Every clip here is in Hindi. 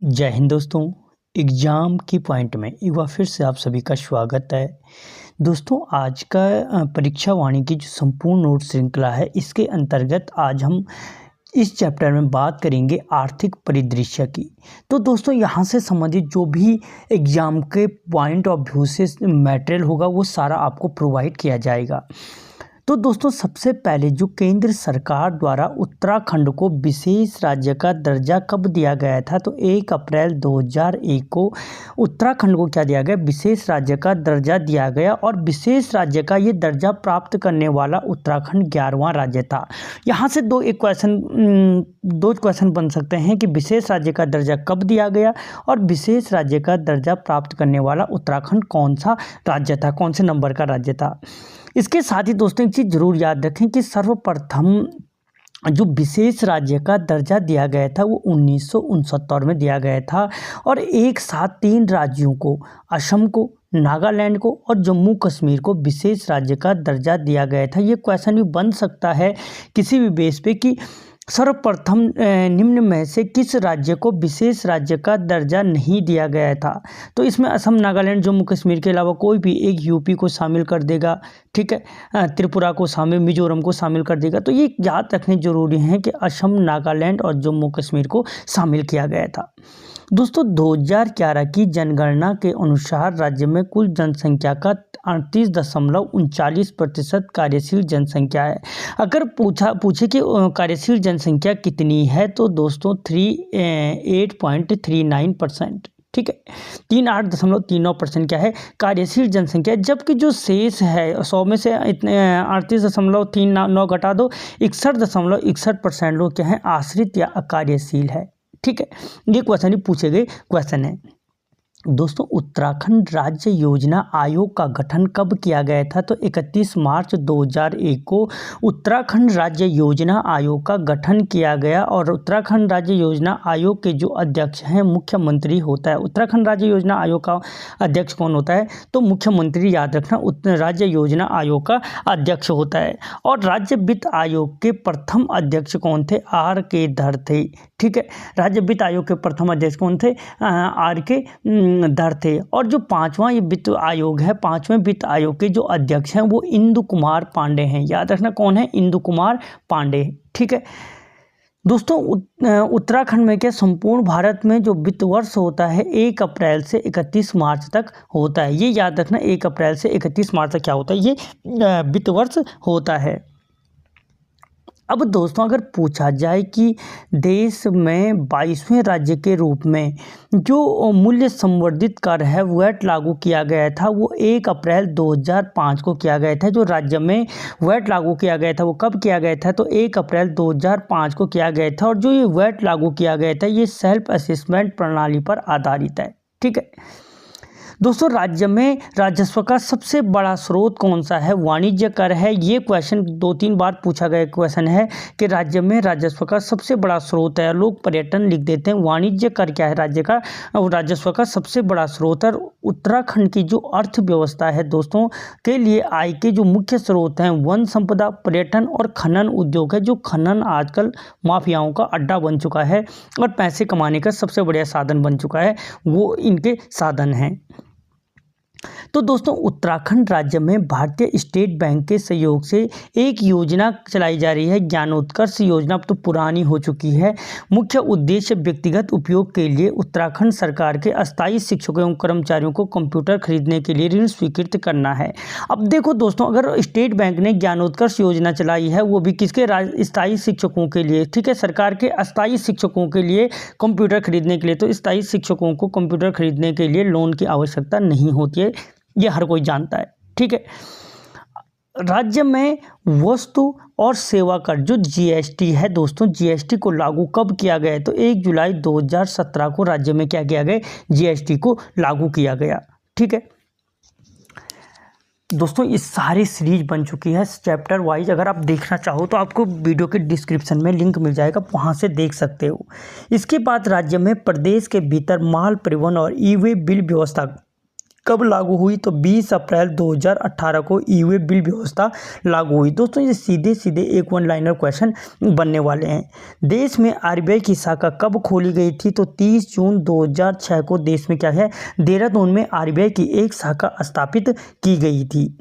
जय हिंद दोस्तों। एग्ज़ाम की पॉइंट में एक बार फिर से आप सभी का स्वागत है। दोस्तों आज का परीक्षा वाणी की जो संपूर्ण नोट श्रृंखला है, इसके अंतर्गत आज हम इस चैप्टर में बात करेंगे आर्थिक परिदृश्य की। तो दोस्तों यहाँ से संबंधित जो भी एग्ज़ाम के पॉइंट ऑफ व्यू से मटेरियल होगा वो सारा आपको प्रोवाइड किया जाएगा। तो दोस्तों सबसे पहले जो केंद्र सरकार द्वारा उत्तराखंड को विशेष राज्य का दर्जा कब दिया गया था, तो 1 अप्रैल 2001 को उत्तराखंड को क्या दिया गया, विशेष राज्य का दर्जा दिया गया। और विशेष राज्य का ये दर्जा प्राप्त करने वाला उत्तराखंड 11वां राज्य था। यहाँ से दो क्वेश्चन बन सकते हैं कि विशेष राज्य का दर्जा कब दिया गया और विशेष राज्य का दर्जा प्राप्त करने वाला उत्तराखंड कौन सा राज्य था, कौन से नंबर का राज्य था। इसके साथ ही दोस्तों एक चीज़ जरूर याद रखें कि सर्वप्रथम जो विशेष राज्य का दर्जा दिया गया था वो 1969 में दिया गया था और एक साथ 3 राज्यों को, असम को, नागालैंड को और जम्मू कश्मीर को विशेष राज्य का दर्जा दिया गया था। ये क्वेश्चन भी बन सकता है किसी भी बेस पे कि सर्वप्रथम निम्न में से किस राज्य को विशेष राज्य का दर्जा नहीं दिया गया था। तो इसमें असम, नागालैंड, जम्मू कश्मीर के अलावा कोई भी एक यूपी को शामिल कर देगा, ठीक है, त्रिपुरा को शामिल, मिजोरम को शामिल कर देगा। तो ये याद रखने जरूरी है कि असम, नागालैंड और जम्मू कश्मीर को शामिल किया गया था। दोस्तों 2011 की जनगणना के अनुसार राज्य में कुल जनसंख्या का 38.39% कार्यशील जनसंख्या है। अगर पूछे कि कार्यशील जनसंख्या कितनी है, तो दोस्तों 8.39%, ठीक है, 38.39% क्या है, कार्यशील जनसंख्या। जबकि जो शेष है 100 में से 38.39 घटा दो, 61.61% लोग क्या है, आश्रित या अकार्यशील है, ठीक है। ये क्वेश्चन ही पूछे गए क्वेश्चन है। दोस्तों उत्तराखंड राज्य योजना आयोग का गठन कब किया गया था, तो 31 मार्च 2001 को उत्तराखंड राज्य योजना आयोग का गठन किया गया। और उत्तराखंड राज्य योजना आयोग के जो अध्यक्ष हैं मुख्यमंत्री होता है। उत्तराखंड राज्य योजना आयोग का अध्यक्ष कौन होता है, तो मुख्यमंत्री, याद रखना, राज्य योजना आयोग का अध्यक्ष होता है। और राज्य वित्त आयोग के प्रथम अध्यक्ष कौन थे, R.K. धर थे, ठीक है। राज्य वित्त आयोग के प्रथम अध्यक्ष कौन थे, R.K. धर थे। और जो 5वां ये वित्त आयोग है, 5वें वित्त आयोग के जो अध्यक्ष हैं वो इंदु कुमार पांडे हैं। याद रखना कौन है, इंदु कुमार पांडे, ठीक है। दोस्तों उत्तराखंड में क्या संपूर्ण भारत में जो वित्त वर्ष होता है 1 अप्रैल से 31 मार्च तक होता है। ये याद रखना, 1 अप्रैल से 31 मार्च तक क्या होता है, ये वित्त वर्ष होता है। अब दोस्तों अगर पूछा जाए कि देश में 22वें राज्य के रूप में जो मूल्य संवर्धित कर है वैट लागू किया गया था, वो 1 अप्रैल 2005 को किया गया था। जो राज्य में वैट लागू किया गया था वो कब किया गया था, तो 1 अप्रैल 2005 को किया गया था। और जो ये वैट लागू किया गया था ये सेल्फ असेसमेंट प्रणाली पर आधारित है, ठीक है। दोस्तों राज्य में राजस्व का सबसे बड़ा स्रोत कौन सा है, वाणिज्य कर है। ये क्वेश्चन 2-3 बार पूछा गया क्वेश्चन है कि राज्य में राजस्व का सबसे बड़ा स्रोत है। लोग पर्यटन लिख देते हैं, वाणिज्य कर क्या है, राज्य का राजस्व का सबसे बड़ा स्रोत है। उत्तराखंड की जो अर्थव्यवस्था है दोस्तों के लिए आय के जो मुख्य स्रोत हैं वन संपदा, पर्यटन और खनन उद्योग है। जो खनन आजकल माफियाओं का अड्डा बन चुका है और पैसे कमाने का सबसे बढ़िया साधन बन चुका है, वो इनके साधन हैं। तो दोस्तों उत्तराखंड राज्य में भारतीय स्टेट बैंक के सहयोग से एक योजना चलाई जा रही है, ज्ञानोत्कर्ष योजना। अब तो पुरानी हो चुकी है। मुख्य उद्देश्य व्यक्तिगत उपयोग के लिए उत्तराखंड सरकार के अस्थायी शिक्षकों एवं कर्मचारियों को कंप्यूटर खरीदने के लिए ऋण स्वीकृत करना है। अब देखो दोस्तों, अगर स्टेट बैंक ने ज्ञानोत्कर्ष योजना चलाई है वो भी किसके, स्थायी शिक्षकों के लिए, ठीक है, सरकार के अस्थायी शिक्षकों के लिए कंप्यूटर खरीदने के लिए। तो स्थायी शिक्षकों को कंप्यूटर खरीदने के लिए लोन की आवश्यकता नहीं होती है, ये हर कोई जानता है, ठीक है। राज्य में वस्तु और सेवा कर जो GST है दोस्तों, GST को लागू कब किया गया, तो 1 जुलाई 2017 को राज्य में क्या किया गया, GST को लागू किया गया, ठीक है। दोस्तों इस सारी सीरीज बन चुकी है चैप्टर वाइज। अगर आप देखना चाहो तो आपको वीडियो के डिस्क्रिप्शन में लिंक मिल जाएगा, वहाँ से देख सकते हो। इसके बाद राज्य में प्रदेश के भीतर माल परिवहन और ई वे बिल व्यवस्था कब लागू हुई? तो 20 अप्रैल 2018 को ई-वे बिल व्यवस्था लागू हुई। दोस्तों ये सीधे सीधे एक वन लाइनर क्वेश्चन बनने वाले हैं। देश में आरबीआई की शाखा कब खोली गई थी? तो 30 जून 2006 को देश में क्या है, देहरादून में आरबीआई की एक शाखा स्थापित की गई थी।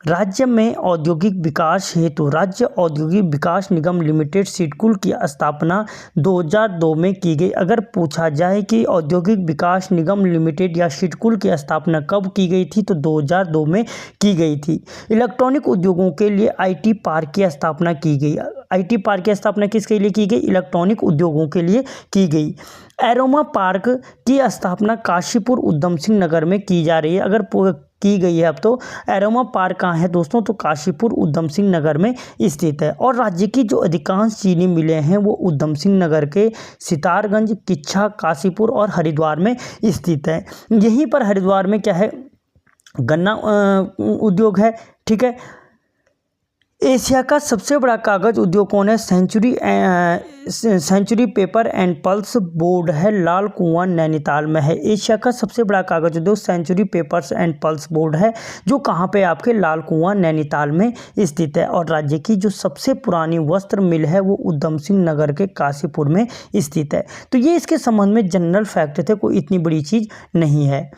राज्य में औद्योगिक विकास हेतु राज्य औद्योगिक विकास निगम लिमिटेड सिडकुल की स्थापना 2002 में की गई। अगर पूछा जाए कि औद्योगिक विकास निगम लिमिटेड या सिडकुल की स्थापना कब की गई थी, तो 2002 में की गई थी। इलेक्ट्रॉनिक उद्योगों के लिए आईटी पार्क की स्थापना की गई। आईटी पार्क की स्थापना किसके लिए की गई? इलेक्ट्रॉनिक उद्योगों के लिए की गई। एरोमा पार्क की स्थापना काशीपुर उधम सिंह नगर में की जा रही है। अगर की गई है अब तो एरोमा पार्क कहाँ है दोस्तों? तो काशीपुर उधम सिंह नगर में स्थित है। और राज्य की जो अधिकांश चीनी मिलें हैं वो उधम सिंह नगर के सितारगंज, किच्छा, काशीपुर और हरिद्वार में स्थित है। यहीं पर हरिद्वार में क्या है, गन्ना उद्योग है। ठीक है। एशिया का सबसे बड़ा कागज उद्योग कौन है? Century Paper and Pulse Board है, लाल कुआं नैनीताल में है। एशिया का सबसे बड़ा कागज उद्योग Century Papers and Pulse Board है, जो कहाँ पे आपके लाल कुआं नैनीताल में स्थित है। और राज्य की जो सबसे पुरानी वस्त्र मिल है वो उधम सिंह नगर के काशीपुर में स्थित है। तो ये इसके संबंध में जनरल फैक्ट थे, कोई इतनी बड़ी चीज़ नहीं है।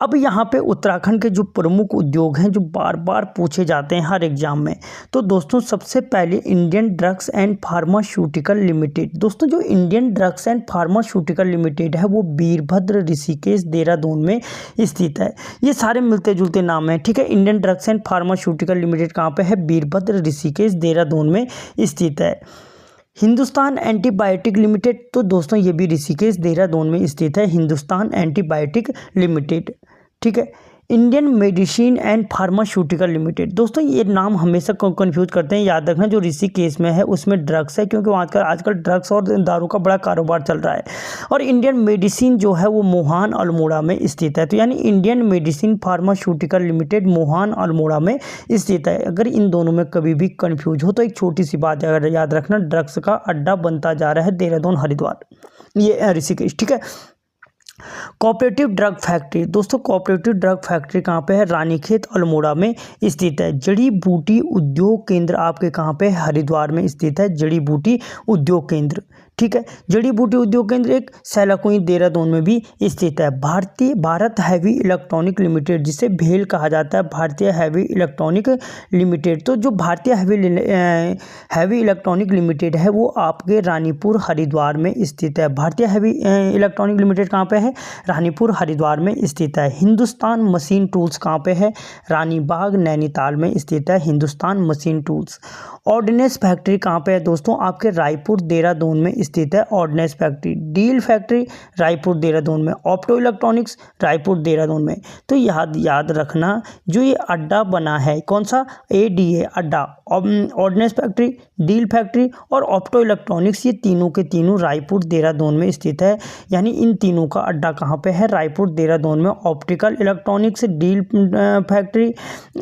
अब यहाँ पे उत्तराखंड के जो प्रमुख उद्योग हैं जो बार बार पूछे जाते हैं हर एग्जाम में, तो दोस्तों सबसे पहले Indian drugs and pharmaceutical limited. दोस्तों जो Indian drugs and pharmaceutical limited है वो वीरभद्र, ऋषिकेश, देहरादून में स्थित है। ये सारे मिलते जुलते नाम हैं। ठीक है। Indian drugs and pharmaceutical limited कहाँ पे है? वीरभद्र, ऋषिकेश, देहरादून में स्थित है। हिंदुस्तान एंटीबायोटिक लिमिटेड, तो दोस्तों ये भी ऋषिकेश, देहरादून में स्थित है, हिंदुस्तान एंटीबायोटिक लिमिटेड। ठीक है। Indian medicine and pharmaceutical limited, दोस्तों ये नाम हमेशा कंफ्यूज करते हैं। याद रखना जो ऋषिकेश में है उसमें ड्रग्स है, क्योंकि वहाँ आजकल ड्रग्स और दारू का बड़ा कारोबार चल रहा है। और इंडियन मेडिसिन जो है वो मोहान अल्मोड़ा में स्थित है। तो यानी Indian medicine pharmaceutical limited Mohan Almora में स्थित है। अगर इन दोनों में कभी भी कन्फ्यूज हो तो एक छोटी सी बात याद रखना, ड्रग्स का अड्डा बनता जा रहा है देहरादून, हरिद्वार, ये ऋषिकेश। ठीक है। कोऑपरेटिव ड्रग फैक्ट्री, दोस्तों कोऑपरेटिव ड्रग फैक्ट्री कहाँ पे है? रानीखेत अल्मोड़ा में स्थित है। जड़ी बूटी उद्योग केंद्र आपके कहाँ पे? हरिद्वार में स्थित है, जड़ी बूटी उद्योग केंद्र। ठीक है। जड़ी बूटी उद्योग केंद्र एक सैलाकुई, देहरादून में भी स्थित है। भारत हैवी इलेक्ट्रॉनिक लिमिटेड, जिसे भेल कहा जाता है, भारतीय हैवी इलेक्ट्रॉनिक लिमिटेड। तो जो भारतीय हैवी इलेक्ट्रॉनिक लिमिटेड है वो आपके रानीपुर, हरिद्वार में स्थित है। भारतीय हैवी इलेक्ट्रॉनिक लिमिटेड कहाँ पे है? रानीपुर, हरिद्वार में स्थित है। हिंदुस्तान मशीन टूल्स कहाँ पे है? रानीबाग, नैनीताल में स्थित है, Hindustan machine tools. Ordnance factory कहाँ पे है दोस्तों? आपके रायपुर, देहरादून में स्थित है ऑर्डिनेंस फैक्ट्री। डील फैक्ट्री रायपुर, देहरादून में। ऑप्टो इलेक्ट्रॉनिक्स रायपुर, देहरादून में। तो याद रखना जो ये अड्डा बना है, कौन सा? ADA अड्डा, ऑर्डिनेंस फैक्ट्री, डील फैक्ट्री और ऑप्टो इलेक्ट्रॉनिक्स, ये तीनों के तीनों रायपुर, देहरादून में स्थित है। यानी इन तीनों का अड्डा कहाँ पे है? रायपुर, देहरादून में। ऑप्टिकल इलेक्ट्रॉनिक्स, डील फैक्ट्री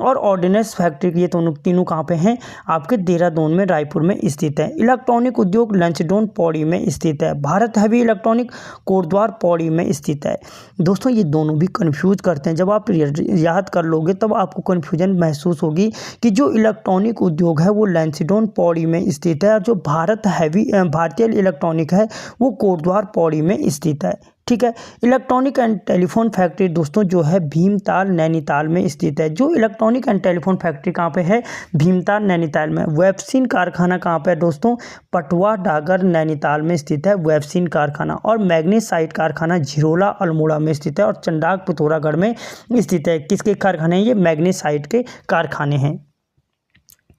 और ऑर्डिनेंस फैक्ट्री, ये तीनों कहाँ पे हैं? आपके देहरादून में, रायपुर में स्थित है। इलेक्ट्रॉनिक उद्योग लंचडोन, पौड़ी में स्थित है। भारत हैवी इलेक्ट्रॉनिक कोटद्वार, पौड़ी में स्थित है। दोस्तों ये दोनों भी कंफ्यूज करते हैं। जब आप याद कर लोगे तब आपको कंफ्यूजन महसूस होगी कि जो इलेक्ट्रॉनिक उद्योग है वो लंचडोन, पौड़ी में स्थित है, और जो भारतीय इलेक्ट्रॉनिक है वो कोटद्वार, पौड़ी में स्थित है। ठीक है। इलेक्ट्रॉनिक एंड टेलीफोन फैक्ट्री दोस्तों जो है भीमताल, नैनीताल में स्थित है। जो इलेक्ट्रॉनिक एंड टेलीफोन फैक्ट्री कहाँ पे है? भीमताल, नैनीताल में। वेबसिन कारखाना कहाँ पे है दोस्तों? पटवा, डागर, नैनीताल में स्थित है वेबसिन कारखाना। और मैग्नेसाइट कारखाना झिरोला, अल्मोड़ा में स्थित है। और चंडाक, पिथौरागढ़ में स्थित है। किसके कारखाने हैं ये? मैग्नेसाइट के कारखाने हैं।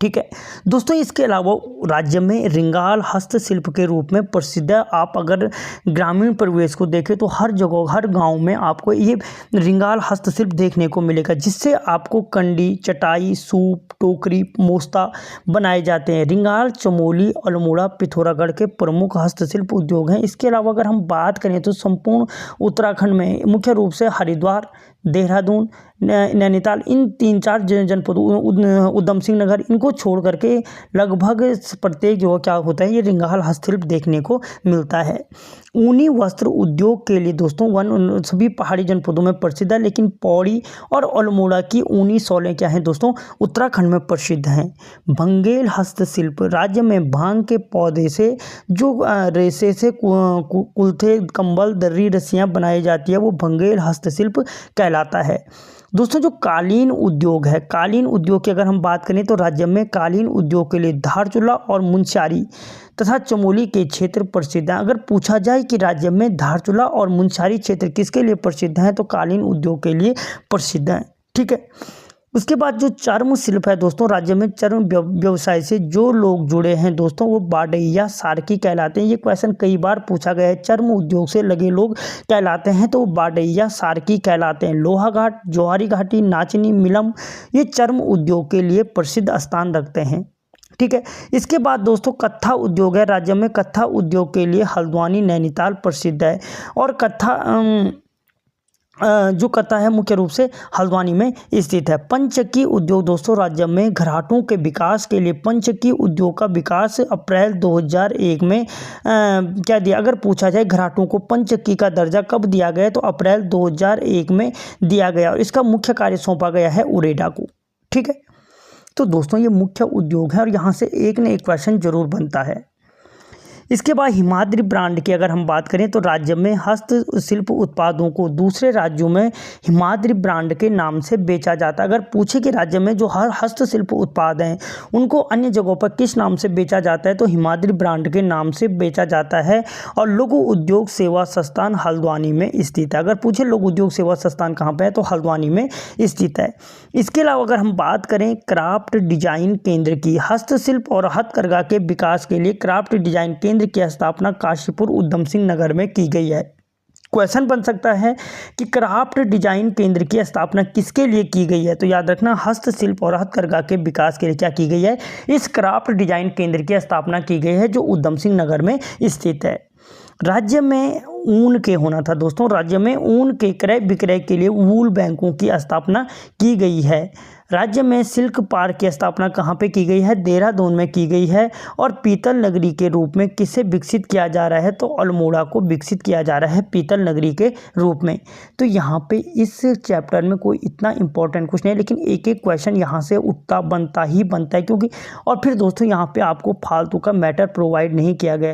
ठीक है दोस्तों। इसके अलावा राज्य में रिंगाल हस्तशिल्प के रूप में प्रसिद्ध है। आप अगर ग्रामीण परिवेश को देखें तो हर जगह, हर गांव में आपको ये रिंगाल हस्तशिल्प देखने को मिलेगा, जिससे आपको कंडी, चटाई, सूप, टोकरी, मोस्ता बनाए जाते हैं। रिंगाल, चमोली, अल्मोड़ा, पिथौरागढ़ के प्रमुख हस्तशिल्प उद्योग हैं। इसके अलावा अगर हम बात करें तो संपूर्ण उत्तराखंड में मुख्य रूप से हरिद्वार, देहरादून, नैनीताल, इन 3-4 जनपदों, उधम सिंह नगर, इनको छोड़ करके लगभग प्रत्येक जो क्या होता है, ये रिंगाल हस्तशिल्प देखने को मिलता है। ऊनी वस्त्र उद्योग के लिए दोस्तों सभी पहाड़ी जनपदों में प्रसिद्ध है, लेकिन पौड़ी और अल्मोड़ा की ऊनी शॉलें क्या हैं दोस्तों, उत्तराखंड में प्रसिद्ध हैं। बंगेल हस्तशिल्प, राज्य में भांग के पौधे से जो रेशे से कुल्थे, कंबल, दर्री, रस्सियाँ बनाई जाती है, वो बंगेल हस्तशिल्प कहलाता है। दोस्तों जो कालीन उद्योग है, कालीन उद्योग की अगर हम बात करें तो राज्य में कालीन उद्योग के लिए धारचूला और मुनस्यारी तथा चमोली के क्षेत्र प्रसिद्ध हैं। अगर पूछा जाए कि राज्य में धारचूला और मुनस्यारी क्षेत्र किसके लिए प्रसिद्ध हैं, तो कालीन उद्योग के लिए प्रसिद्ध हैं। ठीक है। उसके बाद जो चर्म शिल्प है दोस्तों, राज्य में चर्म व्यवसाय से जो लोग जुड़े हैं दोस्तों, वो बाडैया सारकी कहलाते हैं। ये क्वेश्चन कई बार पूछा गया है, चर्म उद्योग से लगे लोग कहलाते हैं तो वो बाडैया सारकी कहलाते हैं। लोहाघाट, जोहारी घाटी, नाचनी, मिलम, ये चर्म उद्योग के लिए प्रसिद्ध स्थान रखते हैं। ठीक है। इसके बाद दोस्तों कत्था उद्योग है, राज्य में कत्था उद्योग के लिए हल्द्वानी, नैनीताल प्रसिद्ध है। और जो कत्था है मुख्य रूप से हल्द्वानी में स्थित है। पंचकी उद्योग दोस्तों, राज्य में घराटों के विकास के लिए पंचकी उद्योग का विकास अप्रैल 2001 में क्या दिया, अगर पूछा जाए घराटों को पंचकी का दर्जा कब दिया गया, तो अप्रैल 2001 में दिया गया और इसका मुख्य कार्य सौंपा गया है उरेडा को। ठीक है। तो दोस्तों ये मुख्य उद्योग है और यहाँ से एक न एक क्वेश्चन जरूर बनता है। इसके बाद हिमाद्री ब्रांड की अगर हम बात करें तो राज्य में हस्तशिल्प उत्पादों को दूसरे राज्यों में हिमाद्री ब्रांड के नाम से बेचा जाता है। अगर पूछे कि राज्य में जो हर हस्तशिल्प उत्पाद हैं उनको अन्य जगहों पर किस नाम से बेचा जाता है, तो हिमाद्री ब्रांड के नाम से बेचा जाता है। और लघु उद्योग सेवा संस्थान हल्द्वानी में स्थित है। अगर पूछे लघु उद्योग सेवा संस्थान कहाँ पर है, तो हल्द्वानी में स्थित है। इसके अलावा अगर हम बात करें क्राफ्ट डिजाइन केंद्र की, हस्तशिल्प और हथकरघा के विकास के लिए क्राफ्ट डिजाइन केंद्र की स्थापना काशीपुर, उधम सिंह नगर में की गई है। क्वेश्चन बन सकता है कि क्राफ्ट डिजाइन केंद्र की स्थापना किसके लिए की गई है, तो याद रखना हस्तशिल्प और हथकरघा के विकास के लिए क्या की गई है, इस क्राफ्ट डिजाइन केंद्र की स्थापना की गई है जो उधम सिंह नगर में स्थित है। राज्य में ऊन के होना था दोस्तों, राज्य में ऊन के क्रय विक्रय के लिए वूल बैंकों की स्थापना की गई है। राज्य में सिल्क पार्क की स्थापना कहाँ पे की गई है, देहरादून में की गई है। और पीतल नगरी के रूप में किसे विकसित किया जा रहा है, तो अल्मोड़ा को विकसित किया जा रहा है पीतल नगरी के रूप में। तो यहाँ पे इस चैप्टर में कोई इतना इंपॉर्टेंट कुछ नहीं है, लेकिन एक एक क्वेश्चन यहाँ से बनता ही बनता है, क्योंकि और फिर दोस्तों यहाँ पे आपको फालतू का मैटर प्रोवाइड नहीं किया गया।